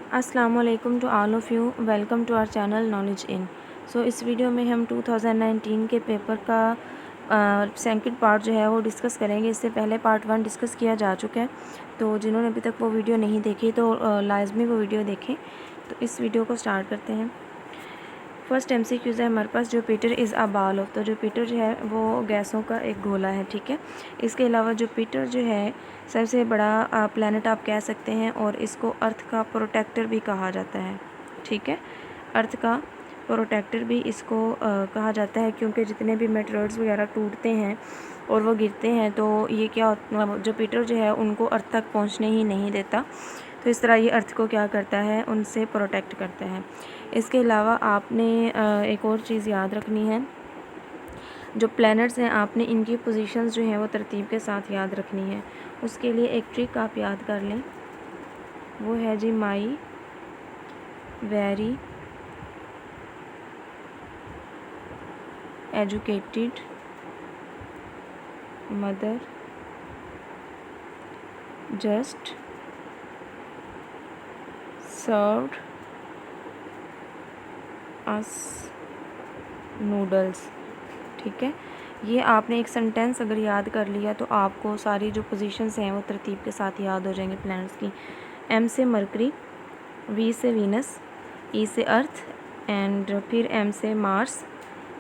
अस्सलामुअलैकुम to all of you, welcome to our channel knowledge in. So इस video में हम 2019 के पेपर का सेकंड पार्ट जो है वो डिस्कस करेंगे। इससे पहले पार्ट 1 डिस्कस किया जा चुका है, तो जिन्होंने अभी तक वो वीडियो नहीं देखी तो लाजमी वो वीडियो देखें। तो इस वीडियो को स्टार्ट करते हैं। फर्स्ट MCQज़ है हमारे पास, Jupiter is a ball of. तो जुपिटर जो है वो गैसों का एक गोला है, ठीक है। इसके अलावा जुपिटर जो है सबसे बड़ा प्लैनेट आप कह सकते हैं, और इसको अर्थ का प्रोटेक्टर भी कहा जाता है, ठीक है। अर्थ का प्रोटेक्टर भी इसको कहा जाता है, क्योंकि जितने भी मेटेरियल्स वगैरह टूटते हैं और वो गिरते हैं तो ये क्या जुपिटर जो है उनको अर्थ तक पहुंचने ही नहीं देता। तो इस तरह ये अर्थ को क्या करता है, उनसे प्रोटेक्ट करता है। इसके अलावा आपने एक और चीज़ याद रखनी है, जो प्लैनेट्स हैं आपने इनकी पोजीशंस जो हैं वो तरतीब के साथ याद रखनी है। उसके लिए एक ट्रिक आप याद कर लें, वो है जी my very educated mother just served us noodles, ठीक है। ये आपने एक सेंटेंस अगर याद कर लिया तो आपको सारी जो पोजीशंस हैं वो तरतीब के साथ याद हो जाएंगे प्लैनेट्स की। M से मरकरी, V से वीनस, E से अर्थ, एंड फिर M से मार्स,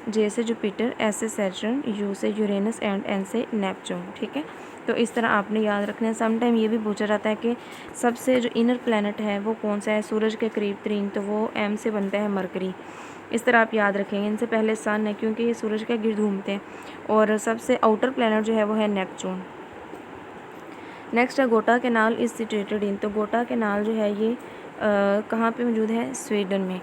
J से जुपिटर, S से सैटर्न, U से यूरेनस एंड N से नेपच्यून, ठीक है। तो इस तरह आपने याद रखना है। सम टाइम ये भी पूछा जाता है कि सबसे जो इनर प्लैनेट है वो कौन सा है सूरज के करीब तरीन, तो वो M से बनता है मरकरी। इस तरह आप याद रखेंगे। इनसे पहले सन है, क्योंकि ये सूरज के गिर्द घूमते हैं, और सबसे आउटर प्लैनेट जो है वो है नेपच्यून। नेक्स्ट है गोटा कैनाल इज़ सिचुएटेड इन। तो गोटा कैनाल जो है ये कहाँ पे मौजूद है, स्वीडन में।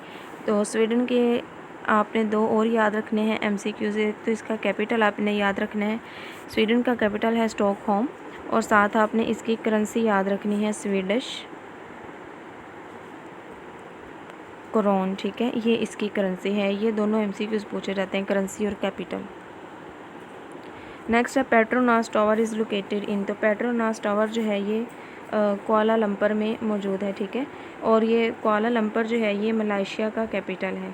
तो स्वीडन के आपने दो और याद रखने हैं MCQ से। तो इसका कैपिटल आपने याद रखना है, स्वीडन का कैपिटल है स्टॉकहोम, और साथ आपने इसकी करेंसी याद रखनी है स्वीडिश क्रोन, ठीक है। ये इसकी करेंसी है। ये दोनों MCQs पूछे जाते हैं, करेंसी और कैपिटल। नेक्स्ट है Petronas tower is located in. तो पेट्रोनास टावर जो है ये कुआलालंपुर में मौजूद है, ठीक है। और ये कुआलालंपुर जो है ये मलेशिया का कैपिटल है।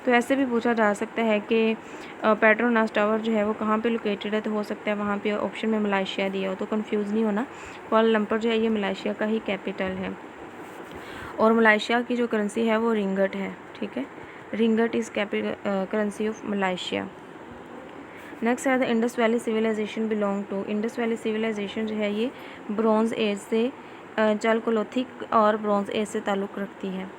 तो ऐसे भी पूछा जा सकता है कि पेट्रोनास टावर जो है वो कहाँ पे लोकेटेड है, तो हो सकता है वहाँ पे ऑप्शन में मलेशिया दिया हो, तो कंफ्यूज नहीं होना। कुआलालंपुर जो है ये मलेशिया का ही कैपिटल है, और मलेशिया की जो करेंसी है वो रिंगट है, ठीक है। Ringgit is currency of Malaysia. Next है the Indus valley civilisation belong to. Indus valley civilisation जो है ये ब्रॉन्ज एज से चालकोलिथिक और ब्रॉन्ज एज से ताल्लुक़ रखती है।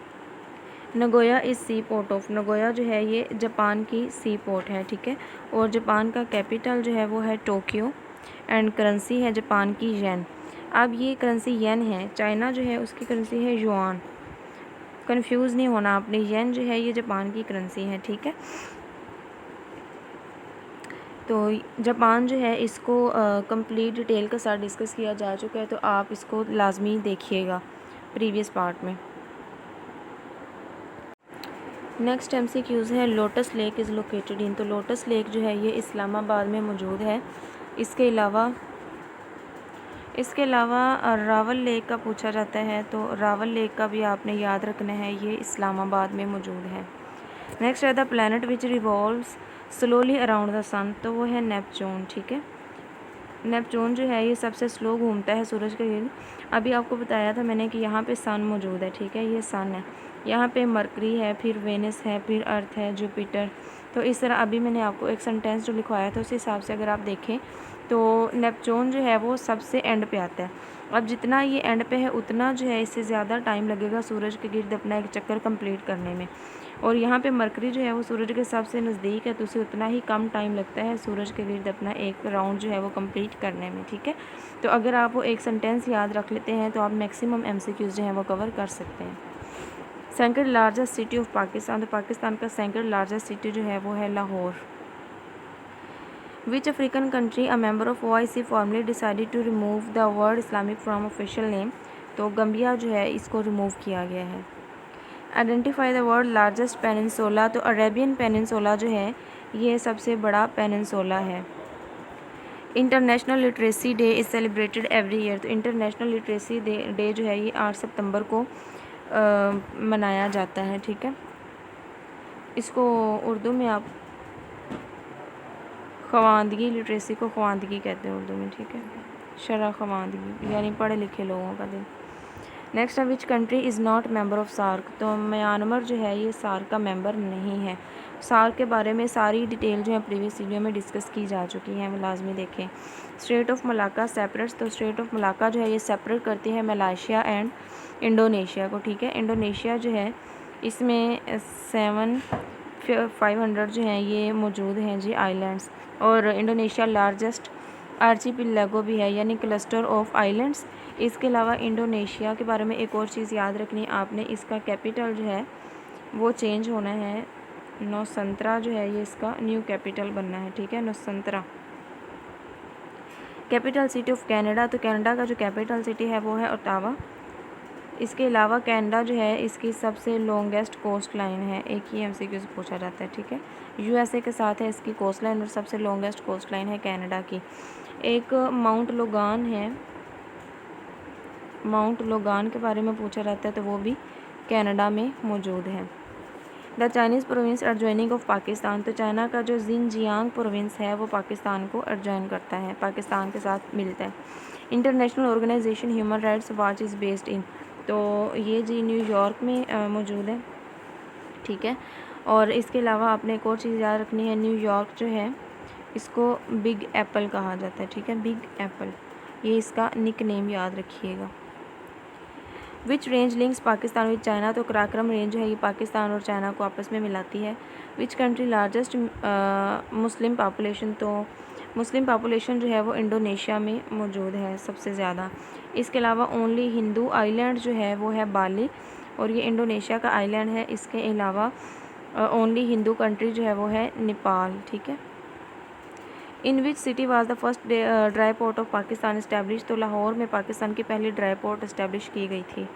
Nagoya is sea port of. Nagoya जो है ये जापान की सी पोर्ट है, ठीक है। और जापान का कैपिटल जो है वो है टोक्यो, एंड करेंसी है जापान की येन। अब ये करेंसी येन है, चाइना जो है उसकी करेंसी है युआन। कंफ्यूज नहीं होना आपने, येन जो है ये जापान की करेंसी है, ठीक है। तो जापान जो है इसको कंप्लीट डिटेल के साथ डिस्कस किया जा चुका है, तो आप इसको लाजमी देखिएगा प्रीवियस पार्ट में। नेक्स्ट MCQज़ है lotus lake is located in. तो लोटस लेक जो है ये इस्लामाबाद में मौजूद है। इसके अलावा रावल लेक का पूछा जाता है, तो रावल लेक का भी आपने याद रखना है, ये इस्लामाबाद में मौजूद है। नेक्स्ट है the planet which revolves slowly around the sun. तो वो है नेपच्यून, ठीक है। नेपच्यून जो है ये सबसे स्लो घूमता है सूरज के गिर्द। अभी आपको बताया था मैंने कि यहाँ पे सन मौजूद है, ठीक है। ये सन है, यहाँ पे मरकरी है, फिर वेनस है, फिर अर्थ है, जुपिटर। तो इस तरह अभी मैंने आपको एक सेंटेंस जो लिखवाया था उस हिसाब से अगर आप देखें तो नेपच्यून जो है वो सबसे एंड पे आता है। अब जितना ये एंड पे है उतना जो है इससे ज़्यादा टाइम लगेगा सूरज के गिर्द अपना एक चक्कर कंप्लीट करने में, और यहाँ पे मरकरी जो है वो सूरज के सबसे नज़दीक है, तो उसे उतना ही कम टाइम लगता है सूरज के गिर्द अपना एक राउंड जो है वो कंप्लीट करने में, ठीक है। तो अगर आप वो एक सेंटेंस याद रख लेते हैं तो आप मैक्सिमम MCQs जो हैं वो कवर कर सकते हैं। Second largest city of Pakistan. तो पाकिस्तान का सेकंड लार्जेस्ट सिटी जो है वो है Lahore. Which African country a member of OIC formally decided to remove the word Islamic from official name. तो गम्बिया जो है इसको रिमूव किया गया है। Identify the world largest peninsula. तो अरेबियन पेनिनसोला जो है ये सबसे बड़ा पेनिनसोला है। International literacy day is celebrated every year. तो इंटरनेशनल लिटरेसी डे जो है ये 8 सितंबर को मनाया जाता है, ठीक है। इसको उर्दू में आप ख़वानदगी, लिटरेसी को ख़वानदगी कहते हैं उर्दू में, ठीक है। शरह ख़वानदगी यानी पढ़े लिखे लोगों का दिन। नेक्स्ट है which country is not member of SAARC. तो म्यांमार जो है ये सार्क का मेंबर नहीं है। सार्क के बारे में सारी डिटेल जो है प्रीवियस वीडियो में डिस्कस की जा चुकी हैं, वो लाजमी देखें। Straight of Malacca separates. तो स्ट्रेट ऑफ मलाक्का जो है ये सेपरेट करती है मलेशिया एंड इंडोनेशिया को, ठीक है। इंडोनेशिया जो है इसमें 7500 जो हैं ये मौजूद हैं जी आइलैंड्स। और इंडोनेशिया लार्जेस्ट आर्चिपेलागो भी है यानी क्लस्टर ऑफ आइलैंड्स। इसके अलावा इंडोनेशिया के बारे में एक और चीज़ याद रखनी आपने, इसका कैपिटल जो है वो चेंज होना है। नुसंतरा जो है ये इसका न्यू कैपिटल बनना है, ठीक है, Nusantara. Capital city of Canada. तो कनाडा का जो कैपिटल सिटी है वो है ओटावा। इसके अलावा कनाडा जो है इसकी सबसे लॉन्गेस्ट कोस्ट लाइन है, एक ही एमसीक्यू से पूछा जाता है, ठीक है। यूएसए के साथ है इसकी कोस्ट लाइन और सबसे लॉन्गेस्ट कोस्ट लाइन है कनाडा की। एक माउंट लोगान है, माउंट लोगान के बारे में पूछा जाता है तो वो भी कनाडा में मौजूद है। The Chinese province adjoining of Pakistan. तो चाइना का जो जिनजियांग प्रोविंस है वो पाकिस्तान को एडजॉइन करता है, पाकिस्तान के साथ मिलता है। International organisation human rights watch is based in. तो ये जी न्यूयॉर्क में मौजूद है, ठीक है। और इसके अलावा आपने एक और चीज़ याद रखनी है, न्यूयॉर्क जो है इसको बिग एप्पल कहा जाता है, ठीक है, बिग एप्पल, ये इसका निक नेम याद रखिएगा। Which range links Pakistan with China. तो कराक्रम रेंज है ये पाकिस्तान और चाइना को आपस में मिलाती है। Which country largest Muslim population. तो मुस्लिम पॉपुलेशन जो है वो इंडोनेशिया में मौजूद है सबसे ज़्यादा। इसके अलावा ओनली हिंदू आइलैंड जो है वो है बाली और ये इंडोनेशिया का आइलैंड है। इसके अलावा ओनली हिंदू कंट्री जो है वो है नेपाल, ठीक है। In which city was the first dry port of Pakistan establish. तो लाहौर में पाकिस्तान की पहली ड्राई पोर्ट इस्टेब्लिश की गई थी।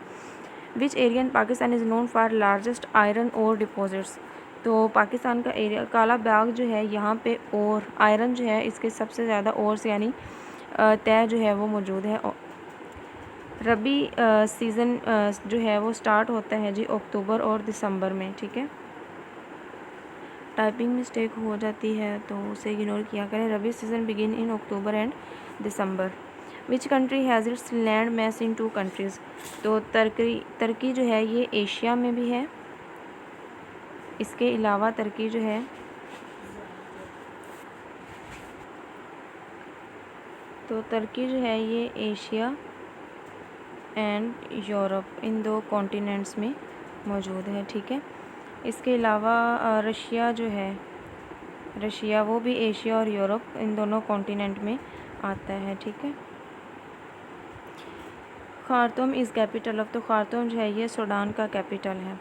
Which area in Pakistan is known for largest iron ore deposits. तो पाकिस्तान का एरिया काला बाग जो है यहाँ पे और आयरन जो है इसके सबसे ज़्यादा ओर्स यानी तय जो है वो मौजूद है। रबी सीज़न जो है वो स्टार्ट होता है जी अक्टूबर और दिसंबर में, ठीक है। टाइपिंग मिस्टेक हो जाती है तो उसे इग्नोर किया करें। Rabi season begin in October and December. Which country has its land mass in 2 countries. तो तुर्की जो है ये एशिया में भी है। इसके अलावा तुर्की जो है ये Asia and Europe in 2 continents में मौजूद है, ठीक है। इसके अलावा रशिया जो है, रशिया वो भी एशिया और यूरोप इन दोनों कॉन्टिनेंट में आता है, ठीक है। Khartoum is capital of. तो खार्तूम जो है ये सूडान का कैपिटल है।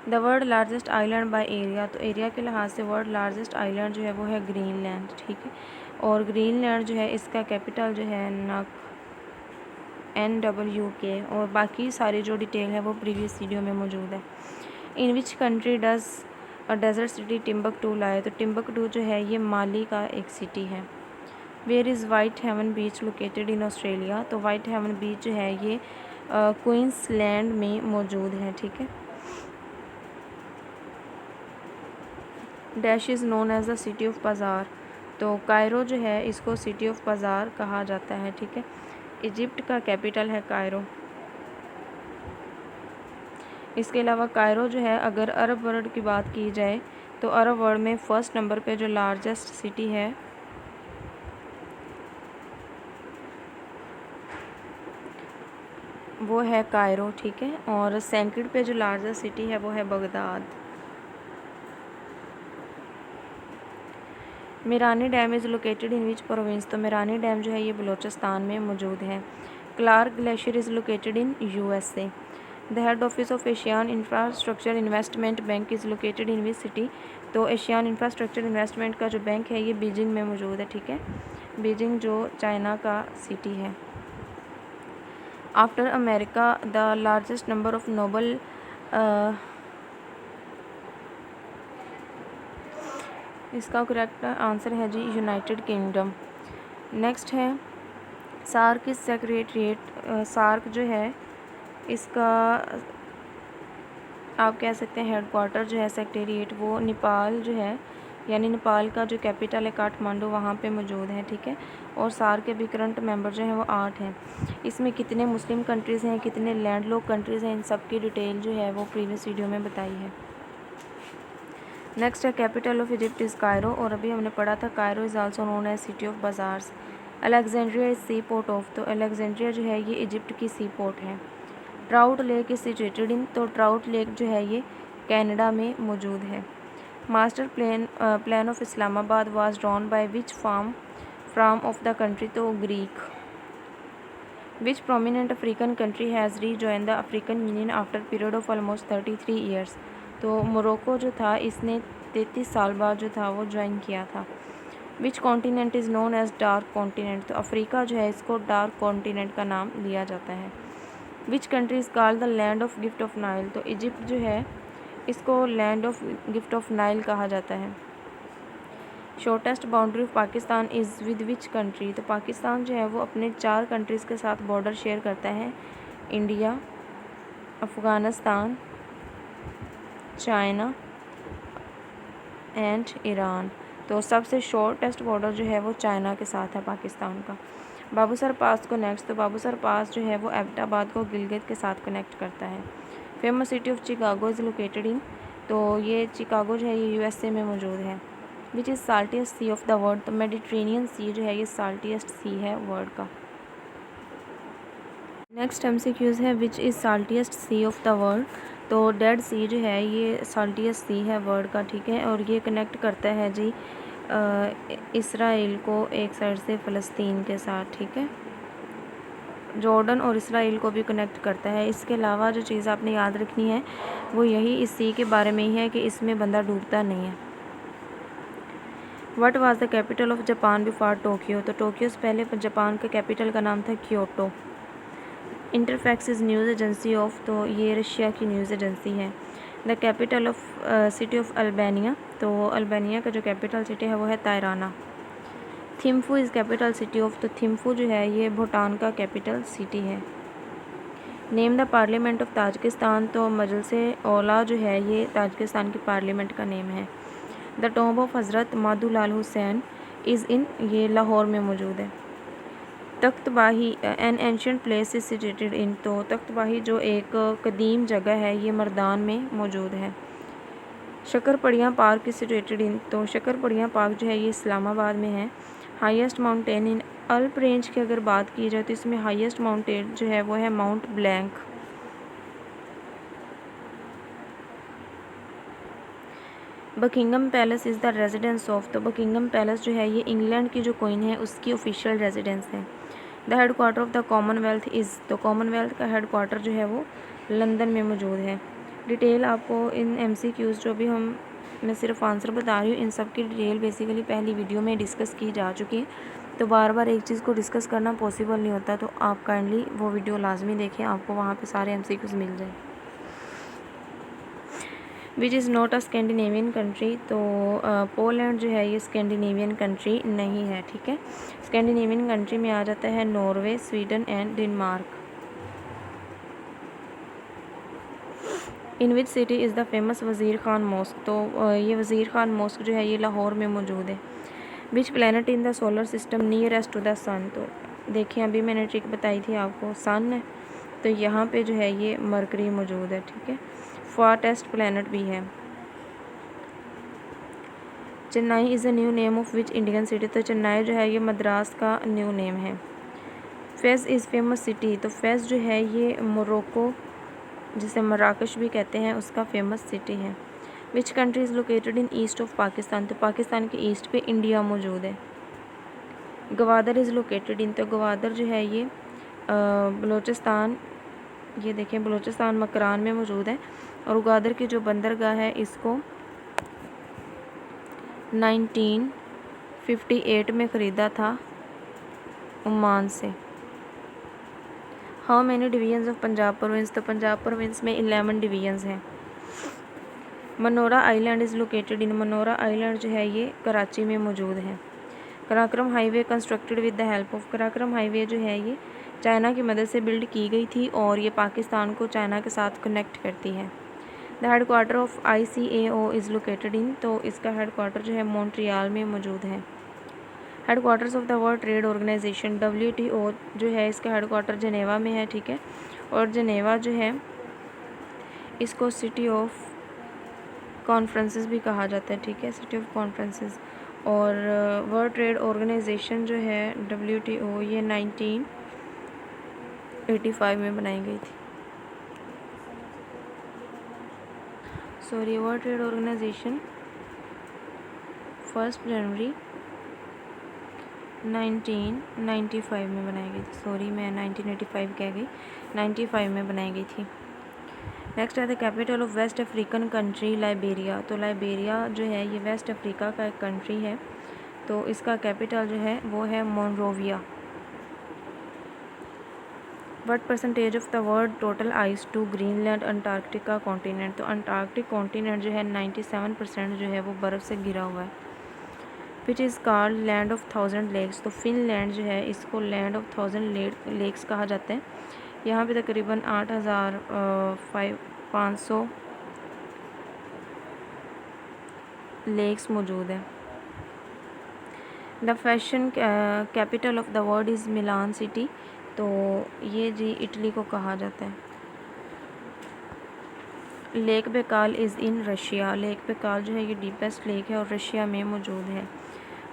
The world largest island by area. तो एरिया के लिहाज से वर्ल्ड लार्जेस्ट आइलैंड जो है वो है ग्रीनलैंड, ठीक है। और ग्रीनलैंड जो है इसका कैपिटल जो है NWK। और बाकी सारी जो डिटेल है वो प्रीवियस वीडियो में मौजूद है। In which country does a desert city Timbuktu lie. तो टिम्बकटू जो है ये माली का एक सिटी है। Where is Whitehaven beach located in Australia. तो वाइट हेवन बीच जो है ये क्वींसलैंड में मौजूद है, ठीक है। Dash is known as the city of bazaar. तो कायरो जो है इसको सिटी ऑफ बाज़ार कहा जाता है, ठीक है। इजिप्ट का कैपिटल है कायरो। इसके अलावा कायरो जो है अगर अरब वर्ल्ड की बात की जाए तो अरब वर्ल्ड में फ़र्स्ट नंबर पे जो लार्जेस्ट सिटी है वो है कायरो, ठीक है। और सेकंड पे जो लार्जेस्ट सिटी है वो है Baghdad. Mirani dam is located in which province. तो मीरानी डैम जो है ये बलूचिस्तान में मौजूद है। Clark glacier is located in USA। The head office of Asian infrastructure investment bank is located in which city. तो एशियान इंफ्रास्ट्रक्चर इन्वेस्टमेंट का जो बैंक है ये बीजिंग में मौजूद है, ठीक है। बीजिंग जो चाइना का सिटी है। After America the largest number of इसका करेक्ट आंसर है जी यूनाइटेड किंगडम। नेक्स्ट है सार्क की सेक्रेटरीट। सार्क जो है इसका आप कह सकते हैं हेडक्वार्टर जो है सेक्रेटरीट वो नेपाल जो है यानी नेपाल का जो कैपिटल है काठमांडू वहाँ पे मौजूद है, ठीक है। और सार्क के भी करंट मेंबर जो हैं वो 8 हैं। इसमें कितने मुस्लिम कंट्रीज़ हैं, कितने लैंडलॉक कंट्रीज़ हैं, इन सब की डिटेल जो है वो प्रीवियस वीडियो में बताई है। नेक्स्ट है capital of Egypt is Cairo, और अभी हमने पढ़ा था Cairo is also known as city of bazaars. Alexandria is sea port of, तो अलेक्जेंड्रिया जो है ये इजिप्ट की सी पोर्ट है। Trout lake is situated in, तो ट्राउट लेक जो है ये कनाडा में मौजूद है। Master plan of Islamabad was drawn by which firm of the country, तो Greek. Which prominent African country has rejoin the African union after period of almost 33 years, तो Morocco जो था इसने 33 साल बाद जो था वो ज्वाइन किया था। Which continent is known as dark continent, तो अफ्रीका जो है इसको डार्क कॉन्टिनेंट का नाम दिया जाता है। Which country is called the land of gift of Nile, तो इजिप्ट जो है इसको land of gift of Nile कहा जाता है। Shortest boundary of Pakistan is with which country, तो पाकिस्तान जो है वो अपने 4 कंट्रीज़ के साथ बॉर्डर शेयर करता है, India, Afghanistan, China and Iran. तो सबसे शॉर्टेस्ट बॉर्डर जो है वो चाइना के साथ है पाकिस्तान का। बाबूसर पास को नेक्स्ट, तो बाबूसर पास जो है वो एबटाबाद को गिलगित के साथ कनेक्ट करता है। Famous city of Chicago is located in, तो ये चिकागो जो है ये यूएसए में मौजूद है। Which is saltiest sea of the world, तो मेडिटेरेनियन सी जो है ये साल्टिएस्ट सी है वर्ल्ड का। नेक्स्ट एमसीक्यूज़ है which is saltiest sea of the world, तो डेड सी जो है ये साल्टिएस्ट सी है वर्ल्ड का, ठीक है। और ये कनेक्ट करता है जी इसराइल को एक साइड से फ़लस्तीन के साथ, ठीक है। जॉर्डन और इसराइल को भी कनेक्ट करता है। इसके अलावा जो चीज़ आपने याद रखनी है वो यही इस सी के बारे में ही है कि इसमें बंदा डूबता नहीं है। What was the capital of Japan before Tokyo, तो टोक्यो से पहले जापान का कैपिटल का नाम था Kyoto. Interfax is news agency of, तो ये रशिया की न्यूज़ एजेंसी है। The capital of city of Albania, तो अल्बानिया का जो कैपिटल सिटी है वो है Tirana. Thimphu is capital city of, तो थिम्फू जो है ये भूटान का कैपिटल सिटी है। Name the parliament of Tajikistan, तो मजलिस औला जो है ये ताजिकिस्तान की पार्लियामेंट का नेम है। द टॉम्ब ऑफ हज़रत मादुलाल हुसैन इज़ इन, ये लाहौर में मौजूद है। Takht-i-Bahi an ancient place is situated in, तो तख्तबाही जो एक कदीम जगह है ये मर्दान में मौजूद है। शक्करपड़ियाँ पार्क इज सिचुएटेड इन, तो शक्करपड़ियाँ पार्क जो है ये इस्लामाबाद में है। हाईएस्ट माउंटेन इन अल्प रेंज की अगर बात की जाए तो इसमें हाईएस्ट माउंटेन जो है वो है mount blank. Buckingham palace is the residence of, तो बकिंगम पैलेस जो है ये इंग्लैंड की जो क्वीन है उसकी ऑफिशियल रेजिडेंस है। The head quarter of the Commonwealth is, तो कॉमनवेल्थ का हेड क्वार्टर जो है वो लंदन में मौजूद है। डिटेल आपको इन MCQs जो भी मैं सिर्फ आंसर बता रही हूँ इन सब की डिटेल बेसिकली पहली वीडियो में डिस्कस की जा चुकी है, तो बार बार एक चीज़ को डिस्कस करना पॉसिबल नहीं होता, तो आप काइंडली वो वीडियो लाजमी देखें, आपको वहाँ पे सारे MCQs मिल जाए। Which is not a Scandinavian country, तो पोलैंड जो है ये स्कैंडिनेवियन कंट्री नहीं है, ठीक है। स्कैंडिनेवियन कंट्री में आ जाता है Norway, Sweden and Denmark. In which city is the famous वज़ीर खान मॉस्क, तो ये वज़ीर खान मॉस्क जो है ये लाहौर में मौजूद है। Which planet in the solar system nearest to the sun, तो देखिए अभी मैंने ट्रिक बताई थी आपको, सन है तो यहाँ पे जो है ये मरकरी मौजूद है, ठीक है। फारेस्ट प्लानट भी है। Chennai is a new name of which Indian city, तो चेन्नई जो है ये मद्रास का न्यू नेम है। फेज़ इज़ फेमस सिटी, तो फेज़ जो है ये मोरक्को जिसे मराकश भी कहते हैं उसका फेमस सिटी है। Which country is located in east of Pakistan, तो पाकिस्तान के ईस्ट पे इंडिया मौजूद है। गवादर इज़ लोकेटेड इन, तो गवादर जो है ये बलूचिस्तान, ये देखें बलूचिस्तान मकरान में मौजूद है। और गवादर की जो बंदरगाह है इसको 1958 में ख़रीदा था ओमान से। How many divisions of Punjab province, तो पंजाब प्रोविंस में 11 डिवीजन्स हैं। Monera island is located in, Monera island जो है ये कराची में मौजूद है। Karakoram highway constructed with the help of, Karakoram highway जो है ये चाइना की मदद से बिल्ड की गई थी और ये पाकिस्तान को चाइना के साथ कनेक्ट करती है। The head quarter of ICAO is located in, तो इसका हेड क्वार्टर जो है मॉन्ट्रियल में मौजूद है। Headquarters of the World Trade Organization WTO जो है इसका हेड क्वार्टर जनेवा में है, ठीक है। और जनेवा जो है इसको सिटी ऑफ कॉन्फ्रेंसेस भी कहा जाता है, ठीक है, सिटी ऑफ कॉन्फ्रेंसेस। और वर्ल्ड ट्रेड ऑर्गेनाइजेशन जो है WTO ये 1985 में बनाई गई थी। सॉरी, वर्ल्ड ट्रेड ऑर्गेनाइजेशन 1 जनवरी 1995 में बनाई गई थी। सॉरी, मैं 1985 कह गई, 95 में बनाई गई थी। नेक्स्ट है the capital of West African country Liberia, तो लाइबेरिया जो है ये वेस्ट अफ्रीका का एक कंट्री है, तो इसका कैपिटल जो है वो है Monrovia. What percentage of the world total ice to Greenland Antarctica continent, तो अंटार्कटिक कॉन्टिनेंट जो है 97% जो है वो बर्फ़ से घिरा हुआ है। Which is called land of 1000 lakes, तो फिनलैंड जो है इसको लैंड ऑफ 1000 लेक्स कहा जाता है। यहाँ पे तकरीबन 8500 लेक्स मौजूद है। The fashion capital of the world is Milan city, तो ये जी इटली को कहा जाता है। Lake Baikal is in Russia, lake Baikal जो है ये डीपेस्ट लेक है और रशिया में मौजूद है।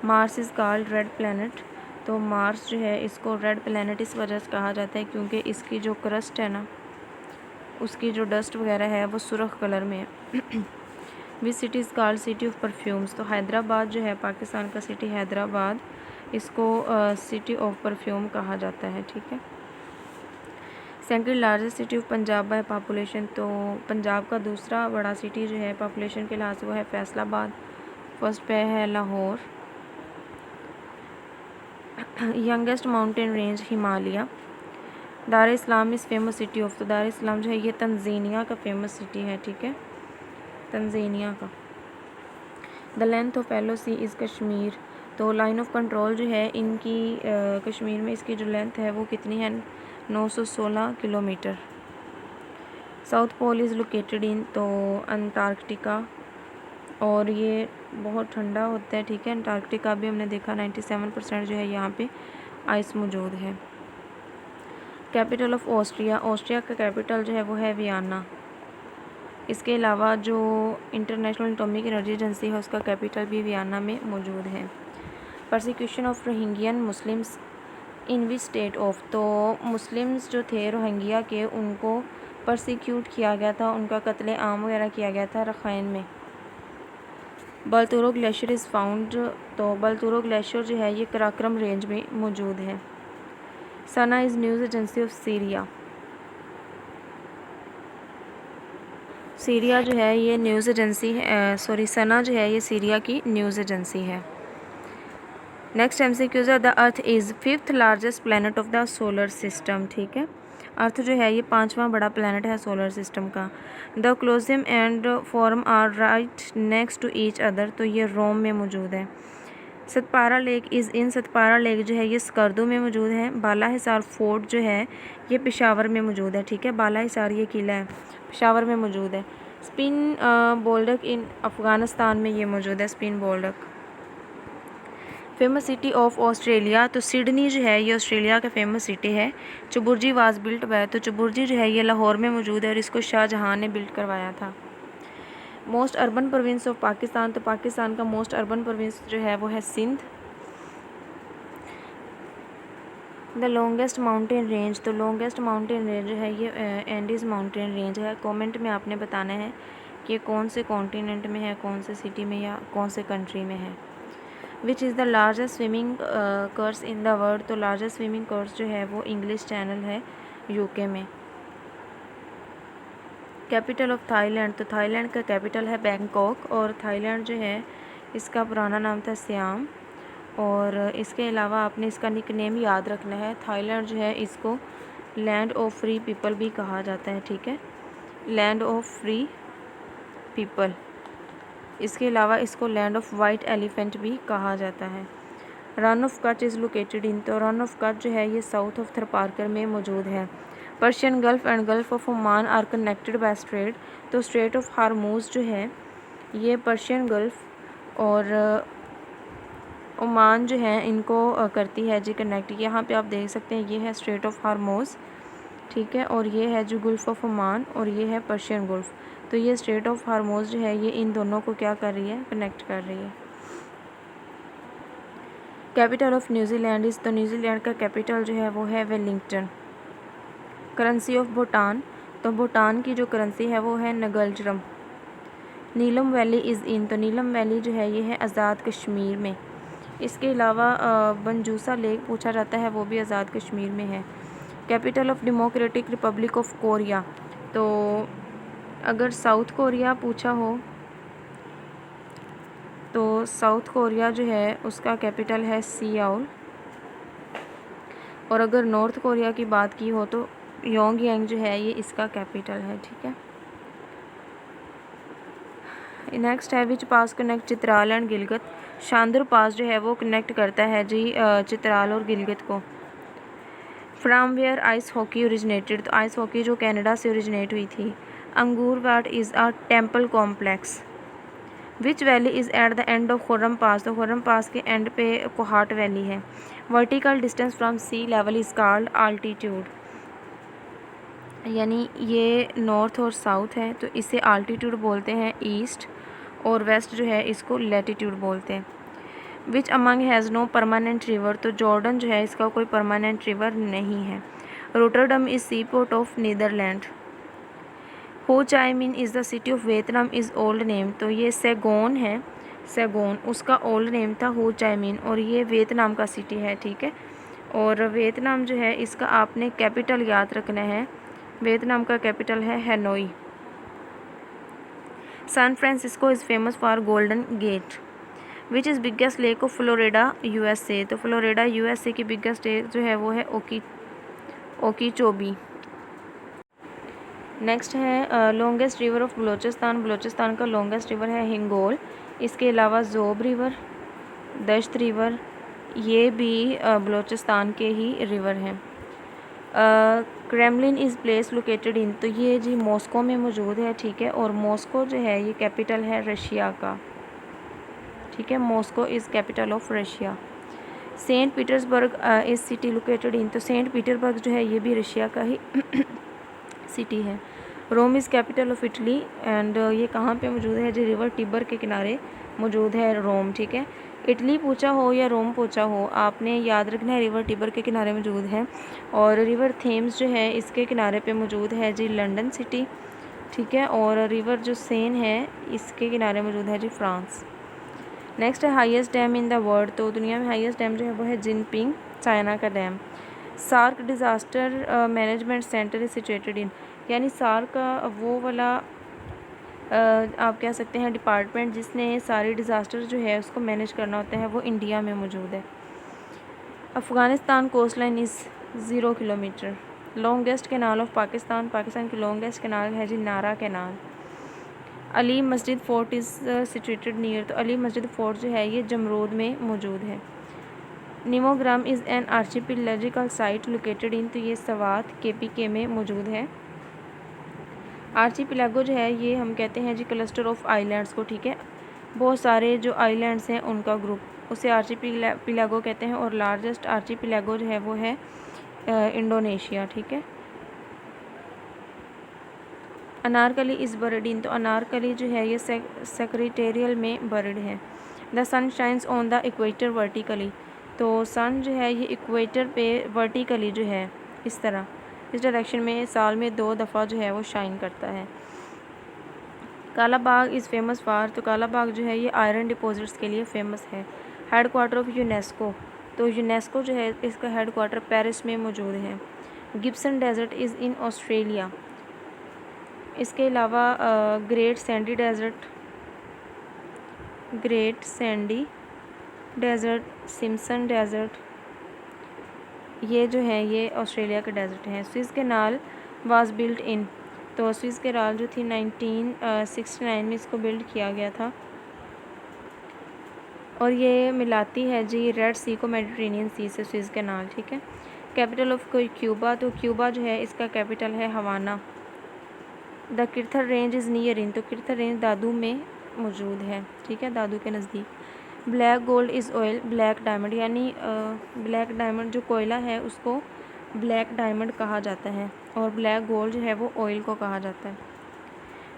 Mars is called red planet, तो मार्स जो है इसको रेड प्लैनेट इस वजह से कहा जाता है क्योंकि इसकी जो क्रस्ट है ना, उसकी जो डस्ट वगैरह है वो सुर्ख कलर में है। Which city is called city of perfumes, तो हैदराबाद जो है पाकिस्तान का सिटी हैदराबाद, इसको सिटी ऑफ परफ्यूम कहा जाता है, ठीक है। Second largest city of Punjab by population, तो पंजाब का दूसरा बड़ा सिटी जो है पॉपुलेशन के लिहाज से वो है फैसलाबाद, फर्स्ट पे है Lahore. Youngest mountain range Himalaya. दार इस्लाम इज़ फेमस सिटी ऑफ, तो दार इस्लाम जो है ये तंजानिया का फेमस सिटी है, ठीक है, तंजानिया का। The length of LOC is Kashmir, तो लाइन ऑफ कंट्रोल जो है इनकी कश्मीर में इसकी जो लेंथ है वो कितनी है, 916 kilometre. South pole is located in, तो अंटार्कटिका, और ये बहुत ठंडा होता है, ठीक है। अंटार्कटिका भी हमने देखा 97% जो है यहाँ पे आइस मौजूद है। कैपिटल ऑफ ऑस्ट्रिया, ऑस्ट्रिया का कैपिटल जो है वो है वियना। इसके अलावा जो इंटरनेशनल एटॉमिक एनर्जी एजेंसी है उसका कैपिटल भी वियना में मौजूद है। Persecution of Rohingyan Muslims in which state of, तो मुस्लिम्स जो थे रोहिंग्या के उनको परसिक्यूट किया गया था, उनका कत्ले आम वगैरह किया गया था रखाइन में। बलतोरो ग्लेशियर इज़ फाउंड, तो बलतोरो ग्लेशियर जो है ये कराक्रम रेंज में मौजूद है। Sana is news agency of Syria, Syria जो है ये न्यूज़ एजेंसी है, सॉरी सना जो है ये सीरिया की न्यूज़ एजेंसी है। नेक्स्ट MCQs है the earth is 5th largest planet of the solar system, ठीक है। अर्थ जो है ये 5वां बड़ा प्लैनेट है सोलर सिस्टम का। The Colosseum and forum are right next to each other, तो ये रोम में मौजूद है। Satpara lake is in, Satpara lake जो है ये स्कर्दू में मौजूद है। बाला हिसार फोर्ट जो है ये पेशावर में मौजूद है, ठीक है, बाला हिसार ये किला है पेशावर में मौजूद है। स्पिन बोल्डक इन अफ़गानिस्तान में ये मौजूद है, Spin Boldak. Famous city of Australia, तो सिडनी जो है ये ऑस्ट्रेलिया का फेमस सिटी है। चुबुर्जी वाज बिल्ट बाय, तो चुबुर्जी जो है ये लाहौर में मौजूद है और इसको शाहजहां ने बिल्ट करवाया था। Most urban province of Pakistan, तो पाकिस्तान का मोस्ट अर्बन प्रोविंस जो है वो है Sindh. The longest mountain range, तो लॉन्गेस्ट माउंटेन रेंज जो है ये एंडीज़ माउंटेन रेंज है। कमेंट में आपने बताना है कि कौन से कॉन्टिनेंट में है, कौन से सिटी में या कौन से कंट्री में है। Which is the largest swimming course in the world, तो लार्जेस्ट स्विमिंग कोर्स जो है वो इंग्लिश चैनल है UK में। कैपिटल ऑफ थाईलैंड, तो थाईलैंड का कैपिटल है बैंकॉक और थाईलैंड जो है इसका पुराना नाम था सियाम। और इसके अलावा आपने इसका निकनेम याद रखना है। थाईलैंड जो है इसको लैंड ऑफ फ्री पीपल भी कहा जाता है, ठीक है, लैंड ऑफ फ्री पीपल। इसके अलावा इसको लैंड ऑफ वाइट एलिफेंट भी कहा जाता है। Run of Kutch is located in, तो रन ऑफ कच्छ जो है ये साउथ ऑफ थरपारकर में मौजूद है। Persian gulf and gulf of Oman are connected by strait, तो स्ट्रेट ऑफ हार्मूज़ जो है ये पर्शियन गल्फ़ और ओमान जो है इनको करती है जी कनेक्ट। यहाँ पे आप देख सकते हैं ये है स्ट्रेट ऑफ हार्मूज़, ठीक है, और ये है जो गल्फ़ ऑफ ओमान और ये है पर्शियन गल्फ़। तो ये स्ट्रेट ऑफ हार्मूज़ जो है ये इन दोनों को क्या कर रही है, कनेक्ट कर रही है। कैपिटल ऑफ न्यूजीलैंड इज़, तो न्यूजीलैंड का कैपिटल जो है वो है वेलिंगटन। करेंसी ऑफ भूटान, तो भूटान की जो करेंसी है वो है नगलजरम। नीलम वैली इज़ इन, तो नीलम वैली जो है ये है आज़ाद कश्मीर में। इसके अलावा बनजूसा लेक पूछा जाता है, वो भी आज़ाद कश्मीर में है। Capital of democratic Republic of Korea, तो अगर साउथ कोरिया पूछा हो तो साउथ कोरिया जो है उसका कैपिटल है सियोल, और अगर नॉर्थ कोरिया की बात की हो तो योंगयांग जो है ये इसका कैपिटल है, ठीक है। नेक्स्ट है विच पास कनेक्ट चित्राल एंड गिलगित, शांदुर पास जो है वो कनेक्ट करता है जी चित्राल और गिलगित को। From where ice hockey originated, तो आइस हॉकी जो कनाडा से ओरिजिनेट हुई थी। Angkor Wat is a temple complex. Which valley is at the end of Kurram pass, तो खुर्रम पास के एंड पे कोहाट वैली है। Vertical distance from sea level is called altitude, यानी ये नॉर्थ और साउथ है तो इसे आल्टीट्यूड बोलते हैं ईस्ट, और वेस्ट जो है इसको लैटीट्यूड बोलते हैं। Which among has no permanent river, तो जॉर्डन जो है इसका कोई परमानेंट रिवर नहीं है। Rotterdam is sea port of Netherland. Ho Chi Minh is the city of Vietnam is old name, तो ये सैगोन है, सैगोन उसका ओल्ड नेम था हो चाई मिन, और ये वियतनाम का सिटी है, ठीक है। और वियतनाम जो है इसका आपने कैपिटल याद रखना है, वियतनाम का कैपिटल है Hanoi. San Francisco is famous for golden gate. Which is biggest lake of Florida USA, तो फ्लोरिडा यूएसए की बिगेस्ट लेक जो है वो है ओकीचोबी। नेक्स्ट है longest river of Balochistan, Balochistan का लॉन्गेस्ट रिवर है हिंगोल। इसके अलावा ज़ोब रिवर, दश्त रिवर, ये भी बलूचिस्तान के ही रिवर हैं। Kremlin is place located in, तो ये जी मॉस्को में मौजूद है, ठीक है, और मॉस्को जो है ये कैपिटल है रशिया का, ठीक है। Moscow is capital of Russia. Saint Petersburg is city located in, तो सेंट पीटर्सबर्ग जो है ये भी रशिया का ही सिटी है। Rome is capital of Italy, and ये कहाँ पे मौजूद है जी, रिवर टिबर के किनारे मौजूद है रोम, ठीक है। इटली पूछा हो या रोम पूछा हो आपने याद रखना है रिवर टिबर के किनारे मौजूद है। और रिवर थेम्स जो है इसके किनारे पे मौजूद है जी लंदन सिटी, ठीक है। और रिवर जो सेन है इसके किनारे मौजूद है जी फ्रांस। नेक्स्ट है highest dam in the world, तो दुनिया में हाईएस्ट डैम जो है वो है जिनपिंग चाइना का डैम। SAARC disaster management centre is situated in, यानी सार्क का वो वाला आप कह सकते हैं डिपार्टमेंट जिसने सारी डिज़ास्टर जो है उसको मैनेज करना होता है, वो इंडिया में मौजूद है। Afghanistan coast line is 0 kilometre. Longest canal of Pakistan, Pakistan की लॉन्गेस्ट कैनाल है जी नारा कैनाल। अली मस्जिद फ़ोर्ट इज़ सिचुएटेड नियर, तो अली मस्जिद फ़ोर्ट जो है ये जमरूद में मौजूद है। Nimogram is an archaeological site located in, तो ये सवात KPK में मौजूद है। आर्चिपेलागो जो है ये हम कहते हैं जी क्लस्टर ऑफ आइलैंड्स को, ठीक है, बहुत सारे जो आइलैंड्स हैं उनका ग्रुप, उसे आर्चिपेलागो कहते हैं। और लार्जेस्ट आर्चिपेलागो जो है वो है इंडोनेशिया, ठीक है। अनारकली इज़ बर्ड इन, तो अनारकली जो है ये सेक्रेटेरियल में बर्ड है। The sun shines on the equator vertically, तो सन जो है ये इक्वेटर पे वर्टिकली जो है इस तरह इस डायरेक्शन में साल में 2 दफ़ा जो है वो शाइन करता है। काला बाग इज़ फेमस फॉर, तो काला बाग जो है ये आयरन डिपॉजिट्स के लिए फ़ेमस है। हेड क्वार्टर ऑफ यूनेस्को, तो यूनेस्को जो है इसका हेड क्वार्टर पेरिस में मौजूद है। Gibson desert is in Australia. इसके अलावा Great Sandy Desert, Simpson Desert, ये जो है ये ऑस्ट्रेलिया के डेज़र्ट हैं। Suez canal was built in, तो स्विस कैनाल जो थी 1969 में इसको बिल्ड किया गया था। और ये मिलाती है जी रेड सी को मेडिटेरेनियन सी से, स्विस कैनाल, ठीक है। कैपिटल ऑफ क्यूबा, तो क्यूबा जो है इसका कैपिटल है Havana. The Kirthar range is near in, तो किर्थर रेंज दादू में मौजूद है, ठीक है, दादू के नज़दीक। Black gold is oil, black diamond, यानी ब्लैक डायमंड जो कोयला है उसको ब्लैक डायमंड कहा जाता है, और ब्लैक गोल्ड जो है वो ऑयल को कहा जाता है।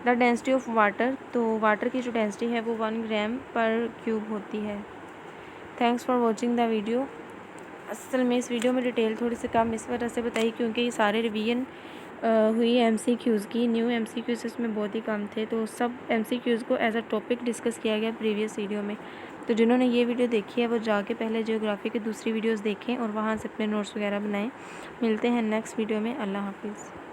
द डेंसिटी ऑफ वाटर, तो वाटर की जो डेंसिटी है वो 1 ग्राम पर क्यूब होती है। Thanks for watching the video. असल में इस वीडियो में डिटेल थोड़ी सी कम इस वजह से बताई क्योंकि ये सारे रिवीजन हुई MCQs की, न्यू MCQs इसमें बहुत ही कम थे, तो सब MCQs को एज अ टॉपिक डिस्कस किया गया प्रीवियस वीडियो में। तो जिन्होंने ये वीडियो देखी है वो जाके पहले जियोग्राफी की दूसरी वीडियोस देखें और वहाँ से अपने नोट्स वगैरह बनाएं। मिलते हैं नेक्स्ट वीडियो में। अल्लाह हाफिज़।